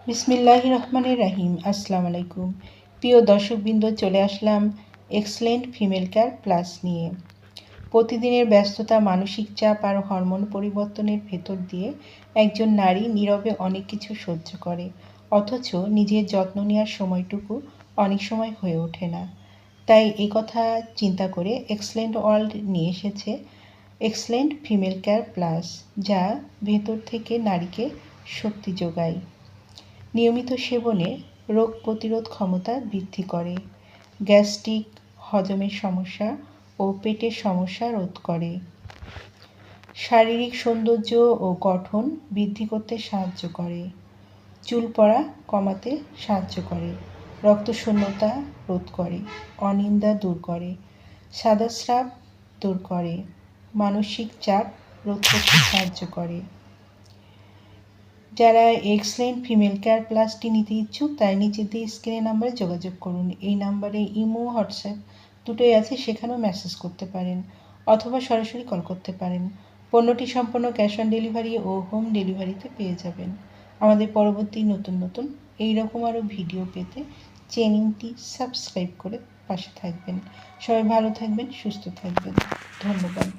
বিসমিল্লাহির রহমানির রহিম। আসসালামু আলাইকুম। প্রিয় দর্শকবৃন্দ, চলে আসলাম এক্সেলেন্ট ফিমেল কেয়ার প্লাস নিয়ে। প্রতিদিনের ব্যস্ততা, মানসিক চাপ আর হরমোন পরিবর্তনের ভেতর দিয়ে একজন নারী নীরবে অনেক কিছু সহ্য করে, অথচ নিজের যত্ন নেওয়ার সময়টুকু অনেক সময় হয়ে ওঠে না। তাই এই কথা চিন্তা করে এক্সেলেন্ট ওয়ার্ল্ড নিয়ে এসেছে এক্সেলেন্ট ফিমেল কেয়ার প্লাস, যা ভেতর থেকে নারীকে শক্তি যোগায়। নিয়মিত সেবনে রোগ প্রতিরোধ ক্ষমতা বৃদ্ধি করে, গ্যাস্ট্রিক, হজমের সমস্যা ও পেটের সমস্যা রোধ করে, শারীরিক সৌন্দর্য ও গঠন বৃদ্ধি করতে সাহায্য করে, চুল পড়া কমাতে সাহায্য করে, রক্তশূন্যতা রোধ করে, অনিদ্রা দূর করে, সাদা স্রাব দূর করে, মানসিক চাপ রোধ করতে সাহায্য করে। যারা এক্সেলেন্ট ফিমেল কেয়ার প্লাসটি নিতে ইচ্ছুক তারা নিচের দিয়ে স্ক্রিনে নাম্বারে যোগাযোগ করুন। এই নাম্বারে ইমো, হোয়াটসঅ্যাপ দুটোই আছে, সেখানেও মেসেজ করতে পারেন অথবা সরাসরি কল করতে পারেন। পণ্যটি সম্পূর্ণ ক্যাশ অন ডেলিভারি ও হোম ডেলিভারিতে পেয়ে যাবেন। আমাদের পরবর্তী নতুন এইরকম আরও ভিডিও পেতে চ্যানেলটি সাবস্ক্রাইব করে পাশে থাকবেন। সবাই ভালো থাকবেন, সুস্থ থাকবেন। ধন্যবাদ।